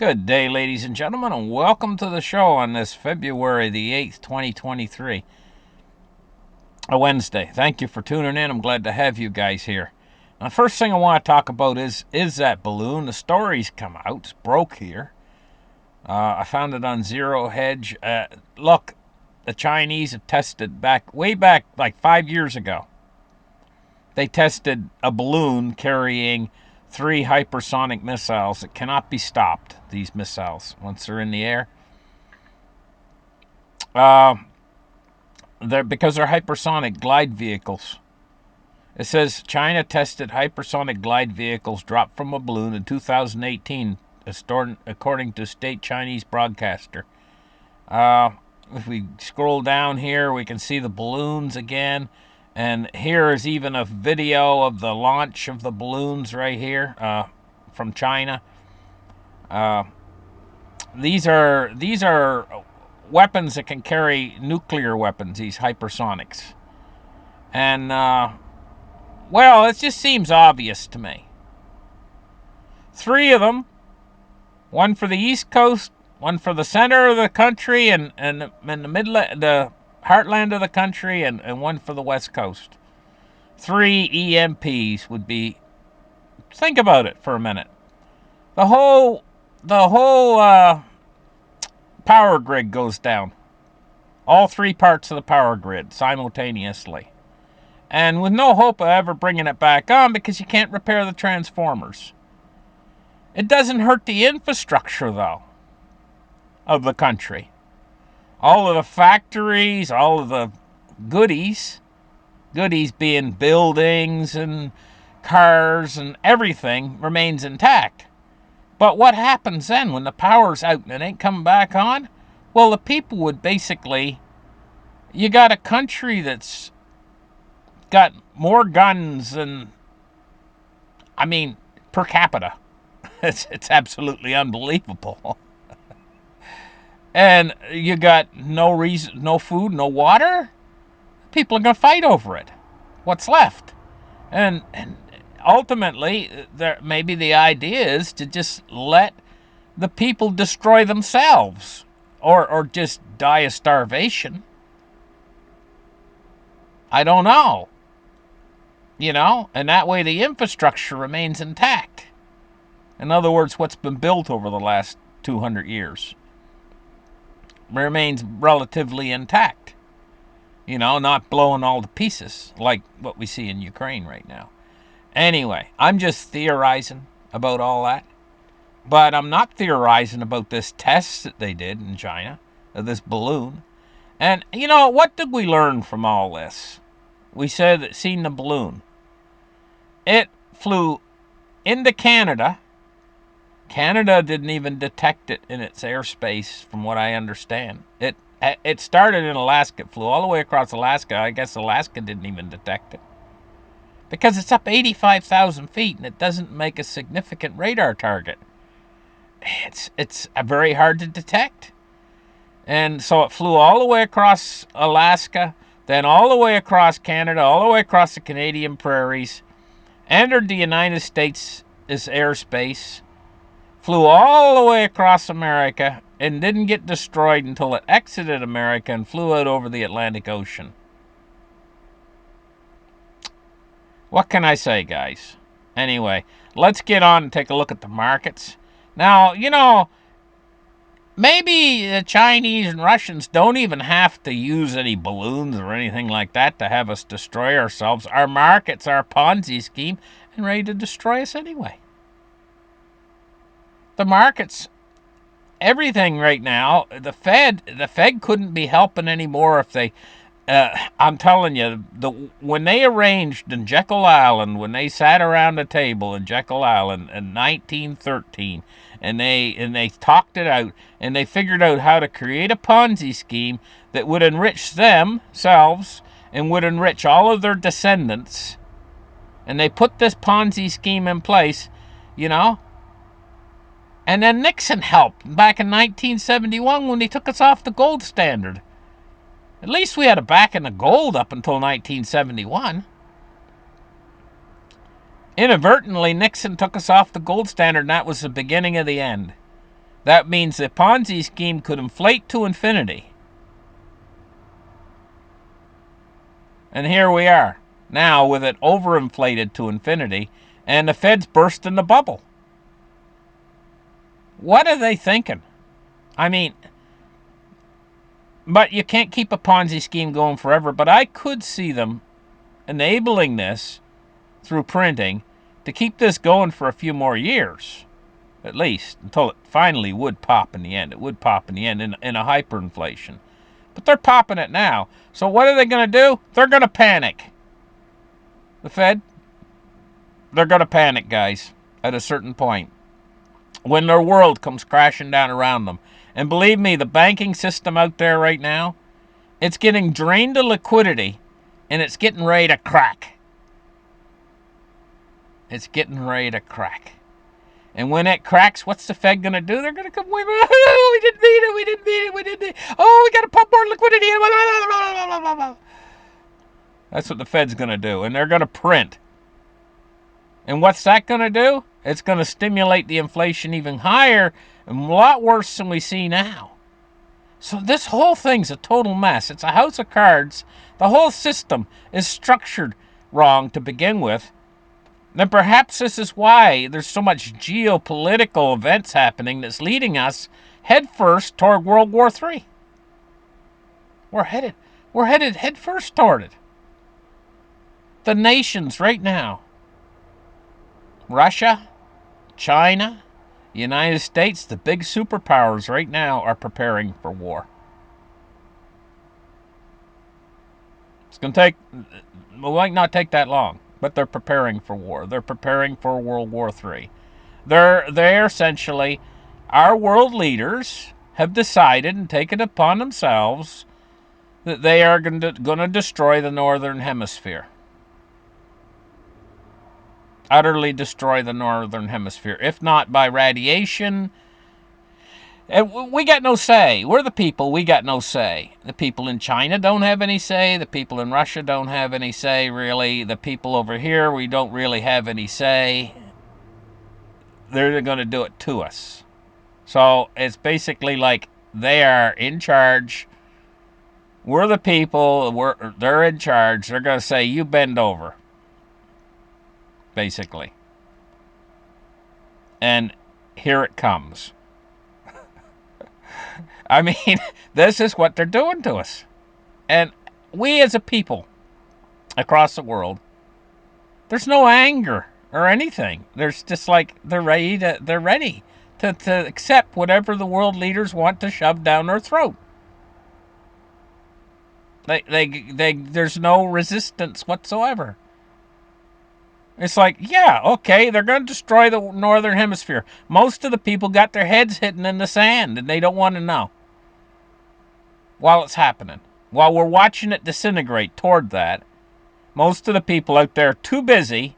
Good day, ladies and gentlemen, and welcome to the show on this February the 8th, 2023, a Wednesday. Thank you for tuning in. I'm glad to have you guys here. Now, the first thing I want to talk about is that balloon. The story's come out. It's broke here. I found it on Zero Hedge. Look, the Chinese have tested way back, like 5 years ago. They tested a balloon carrying 3 hypersonic missiles that cannot be stopped, these missiles, once they're in the air. Because they're hypersonic glide vehicles. It says China tested hypersonic glide vehicles dropped from a balloon in 2018, according to state Chinese broadcaster. If we scroll down here, we can see the balloons again. And here is even a video of the launch of the balloons right here from China. These are weapons that can carry nuclear weapons, these hypersonics. And, well, it just seems obvious to me. 3 of them, one for the East Coast, one for the center of the country, and the heartland of the country, and one for the West Coast. 3 EMPs would be. Think about it for a minute. The whole power grid goes down. All 3 parts of the power grid simultaneously. And with no hope of ever bringing it back on because you can't repair the transformers. It doesn't hurt the infrastructure, though, of the country. All of the factories, all of the goodies being buildings and cars and everything, remains intact. But what happens then when the power's out and it ain't coming back on? Well, the people would basically... You got a country that's got more guns than... per capita. It's absolutely unbelievable. And you got no food, no water? People are going to fight over it. What's left? And ultimately, maybe the idea is to just let the people destroy themselves or just die of starvation. I don't know. And that way the infrastructure remains intact. In other words, what's been built over the last 200 years remains relatively intact. Not blowing all to pieces like what we see in Ukraine right now. Anyway, I'm just theorizing about all that. But I'm not theorizing about this test that they did in China, of this balloon. And, what did we learn from all this? We seen the balloon. It flew into Canada. Canada didn't even detect it in its airspace, from what I understand. It started in Alaska. It flew all the way across Alaska. I guess Alaska didn't even detect it. Because it's up 85,000 feet and it doesn't make a significant radar target. It's very hard to detect. And so it flew all the way across Alaska, then all the way across Canada, all the way across the Canadian prairies, entered the United States' airspace, flew all the way across America, and didn't get destroyed until it exited America and flew out over the Atlantic Ocean. What can I say, guys? Anyway, let's get on and take a look at the markets. Now, maybe the Chinese and Russians don't even have to use any balloons or anything like that to have us destroy ourselves. Our markets are a Ponzi scheme and ready to destroy us anyway. The markets, everything right now, the Fed couldn't be helping anymore if they... I'm telling you, when they arranged in Jekyll Island, when they sat around a table in Jekyll Island in 1913, and they talked it out, and they figured out how to create a Ponzi scheme that would enrich themselves and would enrich all of their descendants, and they put this Ponzi scheme in place, and then Nixon helped back in 1971 when he took us off the gold standard. At least we had a back in the gold up until 1971. Inadvertently, Nixon took us off the gold standard, and that was the beginning of the end. That means the Ponzi scheme could inflate to infinity. And here we are, now with it overinflated to infinity, and the Fed's bursting the bubble. What are they thinking? I mean, but you can't keep a Ponzi scheme going forever, but I could see them enabling this through printing to keep this going for a few more years, at least, until it finally would pop in the end. It would pop in the end in a hyperinflation. But they're popping it now. So what are they going to do? They're going to panic. The Fed, they're going to panic, guys, at a certain point, when their world comes crashing down around them. And believe me, the banking system out there right now, it's getting drained of liquidity, and it's getting ready to crack. It's getting ready to crack. And when it cracks, what's the Fed going to do? They're going to come, we didn't mean it, we didn't mean it, we didn't mean it. Oh, we got to pump more liquidity in. That's what the Fed's going to do, and they're going to print. And what's that going to do? It's going to stimulate the inflation even higher and a lot worse than we see now. So this whole thing's a total mess. It's a house of cards. The whole system is structured wrong to begin with. And perhaps this is why there's so much geopolitical events happening that's leading us headfirst toward World War III. We're headed headfirst toward it. The nations right now, Russia, China, United States, the big superpowers right now are preparing for war. It's going to take, it might not take that long, but they're preparing for war. They're preparing for World War III. They're essentially, our world leaders have decided and taken upon themselves that they are going to destroy the Northern Hemisphere. Utterly destroy the Northern Hemisphere. If not by radiation, and we got no say. We're the people. We got no say. The people in China don't have any say. The people in Russia don't have any say, really. The people over here, we don't really have any say. They're going to do it to us. So it's basically like they are in charge. We're the people. They're in charge. They're going to say, you bend over. Basically. And here it comes. I mean, this is what they're doing to us. And we as a people across the world, there's no anger or anything. There's just like they're ready to accept whatever the world leaders want to shove down their throat. There's no resistance whatsoever. It's like, yeah, okay, they're going to destroy the Northern Hemisphere. Most of the people got their heads hidden in the sand, and they don't want to know while it's happening. While we're watching it disintegrate toward that, most of the people out there are too busy.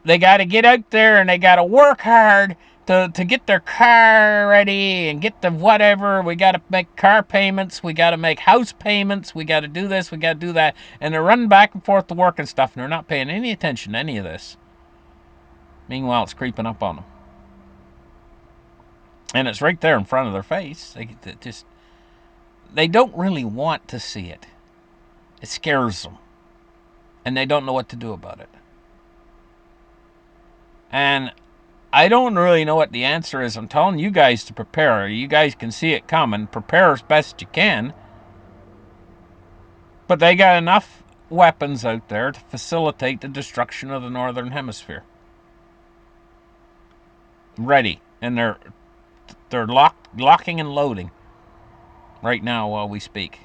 They got to get out there, and they got to work hard to get their car ready and get the whatever. We got to make car payments. We got to make house payments. We got to do this. We got to do that. And they're running back and forth to work and stuff, and they're not paying any attention to any of this. Meanwhile, it's creeping up on them. And it's right there in front of their face. They don't really want to see it. It scares them. And they don't know what to do about it. And I don't really know what the answer is. I'm telling you guys to prepare. You guys can see it coming. Prepare as best you can. But they got enough weapons out there to facilitate the destruction of the Northern Hemisphere. Ready. And they're locking and loading right now while we speak.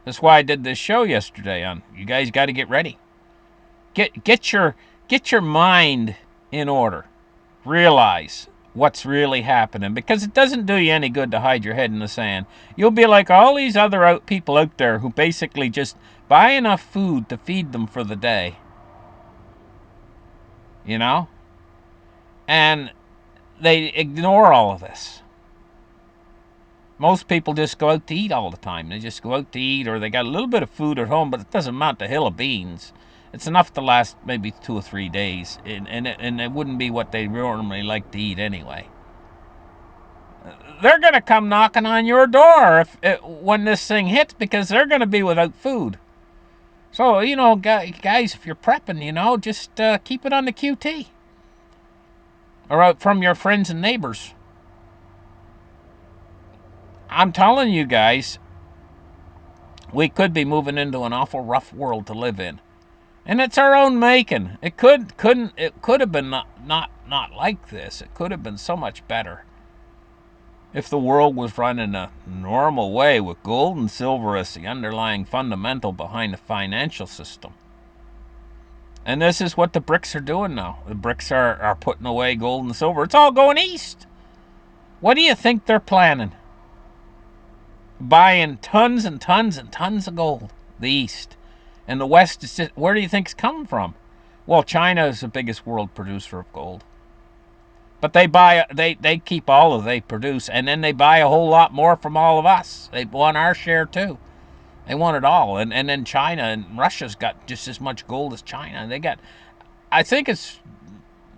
That's why I did this show yesterday on you guys got to get ready. Get your mind in order. Realize what's really happening, because it doesn't do you any good to hide your head in the sand. You'll be like all these other people out there who basically just buy enough food to feed them for the day. You know? And they ignore all of this. Most people just go out to eat all the time. They just go out to eat, or they got a little bit of food at home, but it doesn't amount to a hill of beans. It's enough to last maybe 2 or 3 days, and it wouldn't be what they normally like to eat anyway. They're going to come knocking on your door when this thing hits, because they're going to be without food. So, guys, if you're prepping, just keep it on the QT. Or out from your friends and neighbors. I'm telling you guys, we could be moving into an awful rough world to live in. And it's our own making. It could have been not like this. It could have been so much better if the world was run in a normal way, with gold and silver as the underlying fundamental behind the financial system. And this is what the BRICS are doing now. The BRICS are putting away gold and silver. It's all going east. What do you think they're planning? Buying tons and tons and tons of gold. The east. And the west is just, where do you think it's coming from? Well, China is the biggest world producer of gold. But they keep all of they produce, and then they buy a whole lot more from all of us. They want our share too. They want it all. And then China and Russia's got just as much gold as China. And I think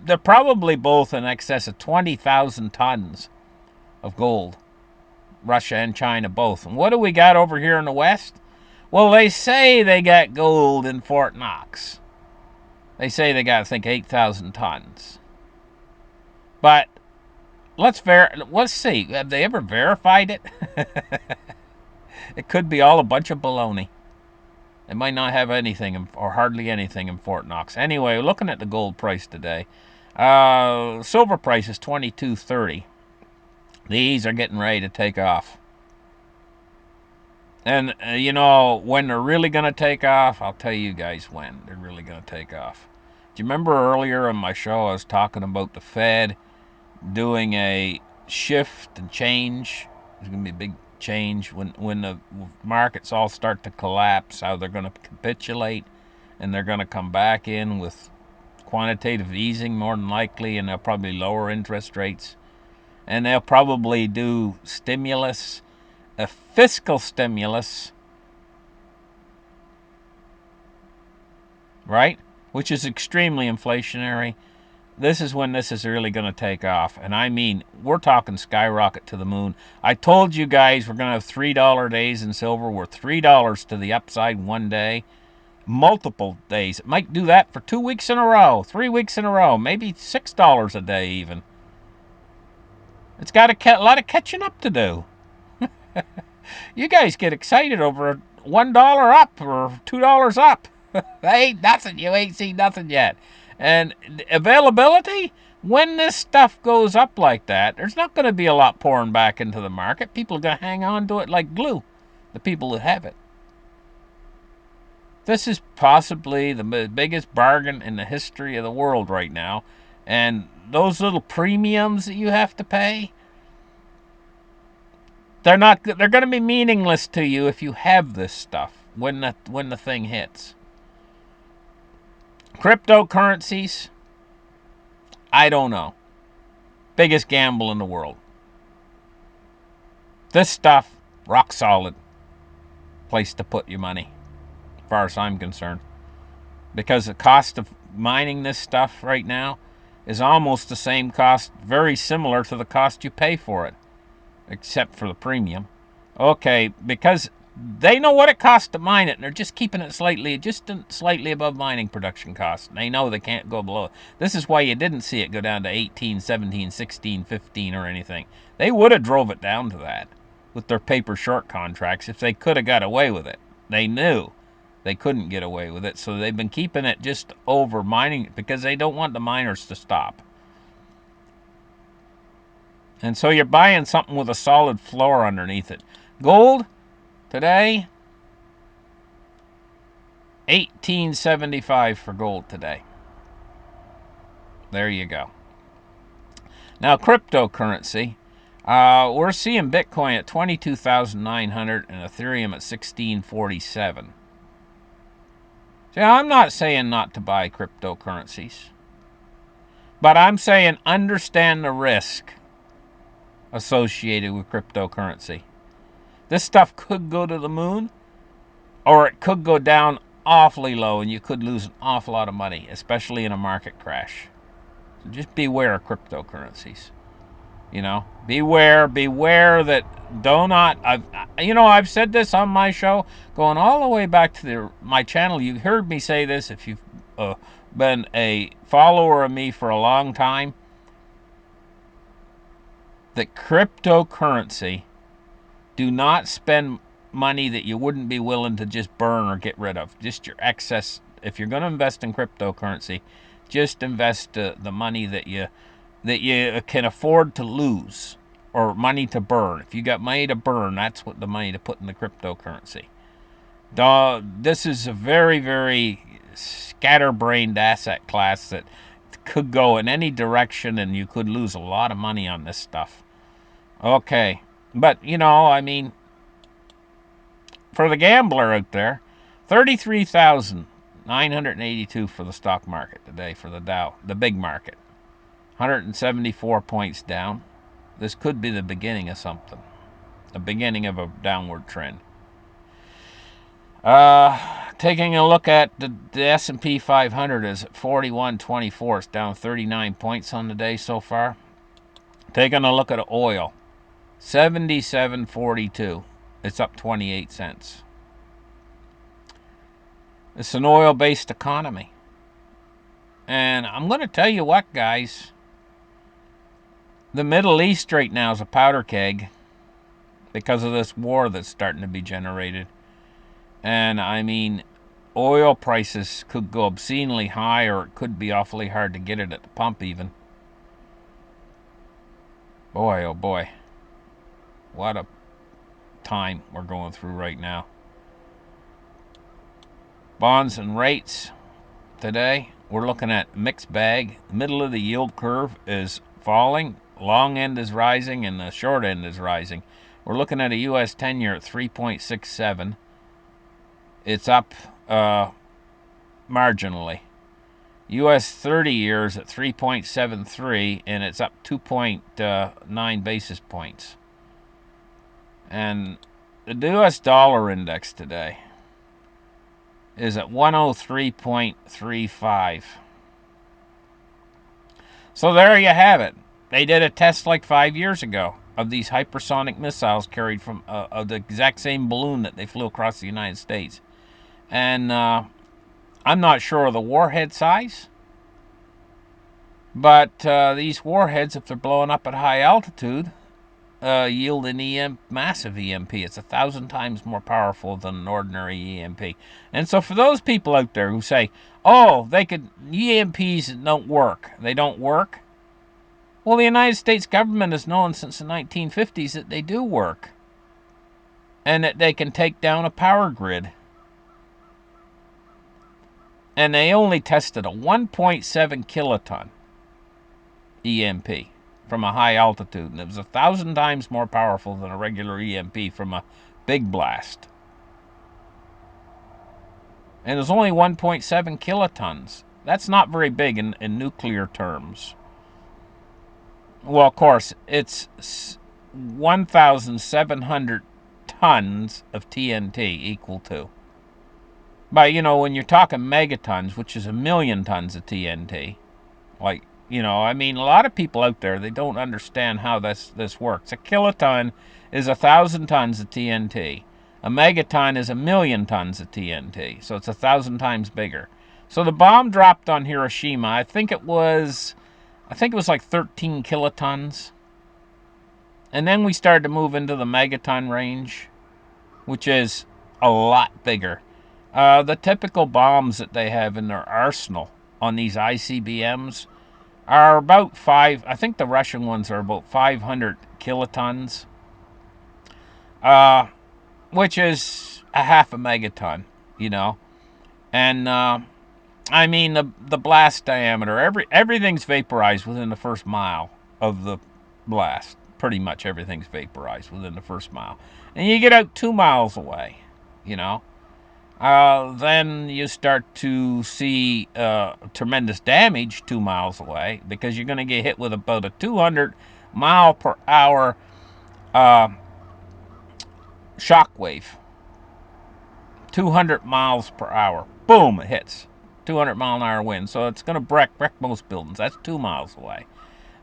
they're probably both in excess of 20,000 tons of gold. Russia and China both. And what do we got over here in the West? Well, they say they got gold in Fort Knox. They say they got, I think, 8,000 tons. But let's see. Have they ever verified it? It could be all a bunch of baloney. They might not have anything or hardly anything in Fort Knox. Anyway, looking at the gold price today, silver price is $22.30. These are getting ready to take off. And, when they're really going to take off, I'll tell you guys when they're really going to take off. Do you remember earlier in my show I was talking about the Fed doing a shift and change? There's going to be a big change when the markets all start to collapse, how they're going to capitulate, and they're going to come back in with quantitative easing more than likely, and they'll probably lower interest rates. And they'll probably do stimulus, a fiscal stimulus, right? Which is extremely inflationary. This is when this is really going to take off. And I mean, we're talking skyrocket to the moon. I told you guys we're going to have $3 days in silver. We're $3 to the upside one day. Multiple days. It might do that for 2 weeks in a row, 3 weeks in a row, maybe $6 a day even. It's got a lot of catching up to do. You guys get excited over $1 up or $2 up. That ain't nothing. You ain't seen nothing yet. And availability, when this stuff goes up like that, there's not going to be a lot pouring back into the market. People are going to hang on to it like glue, the people that have it. This is possibly the biggest bargain in the history of the world right now. And those little premiums that you have to pay, they're going to be meaningless to you if you have this stuff when the thing hits. Cryptocurrencies, I don't know. Biggest gamble in the world. This stuff, rock solid place to put your money, as far as I'm concerned. Because the cost of mining this stuff right now is almost the same cost, very similar to the cost you pay for it, except for the premium. Okay, because they know what it costs to mine it, and they're just keeping it slightly above mining production costs. They know they can't go below it. This is why you didn't see it go down to 18, 17, 16, 15 or anything. They would have drove it down to that with their paper short contracts if they could have got away with it. They knew they couldn't get away with it, so they've been keeping it just over mining it because they don't want the miners to stop. And so you're buying something with a solid floor underneath it. Gold today, $18.75 for gold today. There you go. Now, cryptocurrency, we're seeing Bitcoin at 22,900 and Ethereum at 1647. See, I'm not saying not to buy cryptocurrencies, but I'm saying understand the risk associated with cryptocurrency. This stuff could go to the moon, or it could go down awfully low, and you could lose an awful lot of money, especially in a market crash. So just beware of cryptocurrencies. Beware that do not. I've said this on my show, going all the way back to my channel. You heard me say this if you've been a follower of me for a long time. That cryptocurrency, do not spend money that you wouldn't be willing to just burn or get rid of. Just your excess. If you're going to invest in cryptocurrency, just invest the money that you can afford to lose, or money to burn. If you got money to burn, that's what the money to put in the cryptocurrency. This is a very, very scatterbrained asset class that could go in any direction, and you could lose a lot of money on this stuff. Okay, but for the gambler out there, 33,982 for the stock market today for the Dow, the big market. 174 points down. This could be the beginning of something, the beginning of a downward trend. Taking a look at the S&P 500 is at 41.24. It's down 39 points on the day so far. Taking a look at oil, 77.42. It's up 28 cents. It's an oil-based economy. And I'm going to tell you what, guys. The Middle East right now is a powder keg because of this war that's starting to be generated. And oil prices could go obscenely high, or it could be awfully hard to get it at the pump even. Boy, oh boy. What a time we're going through right now. Bonds and rates today, we're looking at mixed bag. The middle of the yield curve is falling. Long end is rising and the short end is rising. We're looking at a U.S. 10-year at 3.67. It's up marginally. U.S. 30 years at 3.73, and it's up 2.9 basis points. And the U.S. dollar index today is at 103.35. So there you have it. They did a test like 5 years ago of these hypersonic missiles carried from of the exact same balloon that they flew across the United States. And I'm not sure of the warhead size, but these warheads, if they're blowing up at high altitude, yield an massive EMP. It's 1,000 times more powerful than an ordinary EMP. And so for those people out there who say, oh, EMPs don't work. They don't work. Well, the United States government has known since the 1950s that they do work. And that they can take down a power grid. And they only tested a 1.7 kiloton EMP from a high altitude, and it was 1,000 times more powerful than a regular EMP from a big blast. And it was only 1.7 kilotons. That's not very big in nuclear terms. Well, of course, it's 1,700 tons of TNT equal to. But, when you're talking megatons, which is 1,000,000 tons of TNT, like, a lot of people out there, they don't understand how this works. A kiloton is 1,000 tons of TNT. A megaton is 1,000,000 tons of TNT. So it's 1,000 times bigger. So the bomb dropped on Hiroshima. I think it was like 13 kilotons. And then we started to move into the megaton range, which is a lot bigger. The typical bombs that they have in their arsenal on these ICBMs are about I think the Russian ones are about 500 kilotons, which is a half a megaton, And the blast diameter, everything's vaporized within the first mile of the blast. Pretty much everything's vaporized within the first mile. And you get out 2 miles away, then you start to see tremendous damage 2 miles away, because you're going to get hit with about a 200 mile per hour shock wave. 200 miles per hour boom, it hits. 200-mile-an-hour wind. So it's going to wreck most buildings. That's 2 miles away.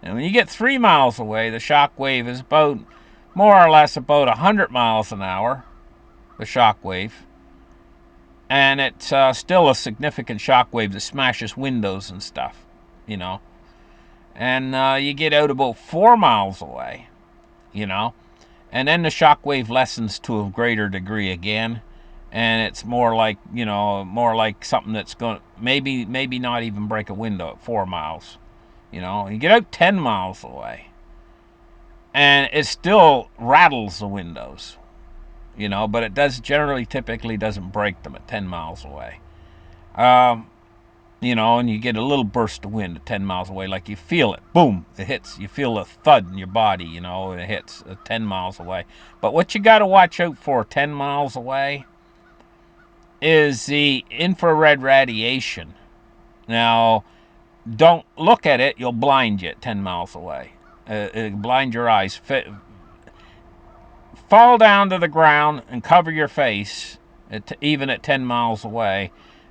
And when you get 3 miles away, the shock wave is about, more or less, about 100 miles an hour, the shock wave. And it's still a significant shock wave that smashes windows and stuff, you know. And you get out about 4 miles away, you know. And then the shock wave lessens to a greater degree again. And it's more like, you know, more like something that's going to maybe not even break a window at 4 miles. You know, you get out 10 miles away, and it still rattles the windows, you know, but it typically doesn't break them at 10 miles away. You know, and you get a little burst of wind at 10 miles away, like you feel it, boom, it hits. You feel a thud in your body, you know, and it hits 10 miles away. But what you got to watch out for 10 miles away is the infrared radiation. Now, don't look at it, you'll blind you at 10 miles away. It'll blind your eyes. Fall down to the ground and cover your face, even at 10 miles away,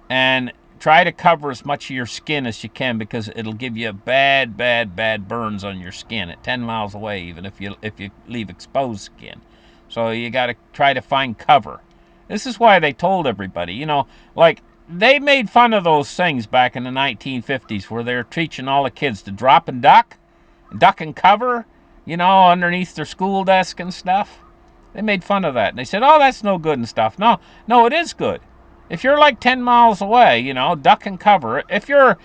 and try to cover as much of your skin as you can, because it'll give you bad burns on your skin at 10 miles away, even if you leave exposed skin. So you got to try to find cover. This is why they told everybody, you know, like, they made fun of those things back in the 1950s where they were teaching all the kids to drop and duck and cover, you know, underneath their school desk and stuff. They made fun of that. And they said, oh, that's no good and stuff. No, it is good. If you're like 10 miles away, you know, duck and cover. If you're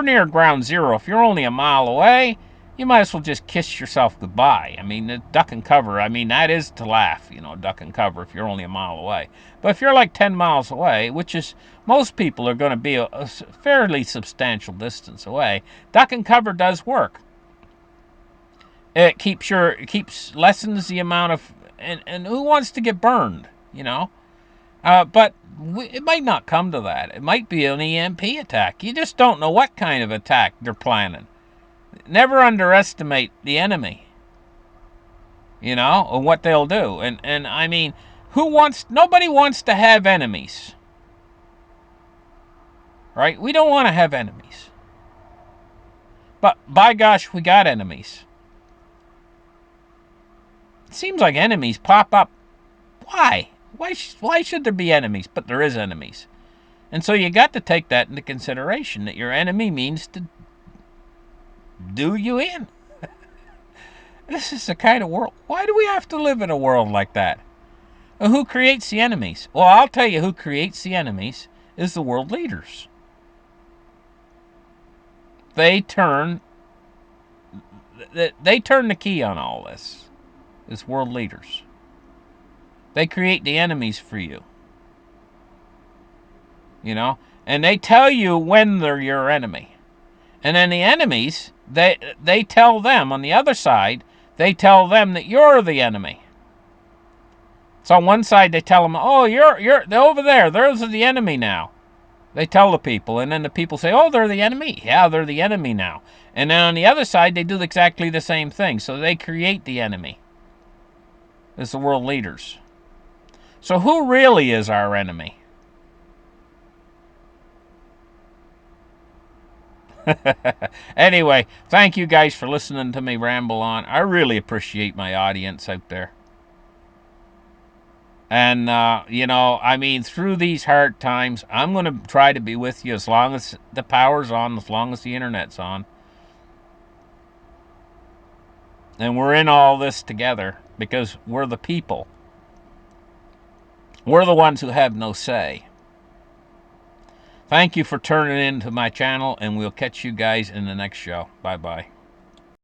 near ground zero, if you're only a mile away, you might as well just kiss yourself goodbye. I mean, duck and cover, I mean, that is to laugh, you know, duck and cover if you're only a mile away. But if you're like 10 miles away, which is, most people are going to be a fairly substantial distance away, duck and cover does work. It lessens the amount of, and who wants to get burned, you know? But it might not come to that. It might be an EMP attack. You just don't know what kind of attack they're planning. Never underestimate the enemy, you know, or what they'll do. And I mean, nobody wants to have enemies, right? We don't want to have enemies. But by gosh, we got enemies. It seems like enemies pop up. Why? Why should there be enemies? But there is enemies. And so you got to take that into consideration, that your enemy means to do you in. This is the kind of world. Why do we have to live in a world like that? Well, who creates the enemies? Well, I'll tell you who creates the enemies is the world leaders. They turn the key on all this. It's world leaders. They create the enemies for you. You know? And they tell you when they're your enemy. And then the enemies, they tell them on the other side, they tell them that you're the enemy. So on one side they tell them, oh, they're over there, those are the enemy now. They tell the people, and then the people say, oh, they're the enemy. Yeah, they're the enemy now. And then on the other side, they do exactly the same thing. So they create the enemy. It's the world leaders. So who really is our enemy? Anyway, thank you guys for listening to me ramble on. I really appreciate my audience out there. And, you know, I mean, through these hard times, I'm going to try to be with you as long as the power's on, as long as the internet's on. And we're in all this together because we're the people. We're the ones who have no say. Thank you for turning into my channel, and we'll catch you guys in the next show. Bye-bye.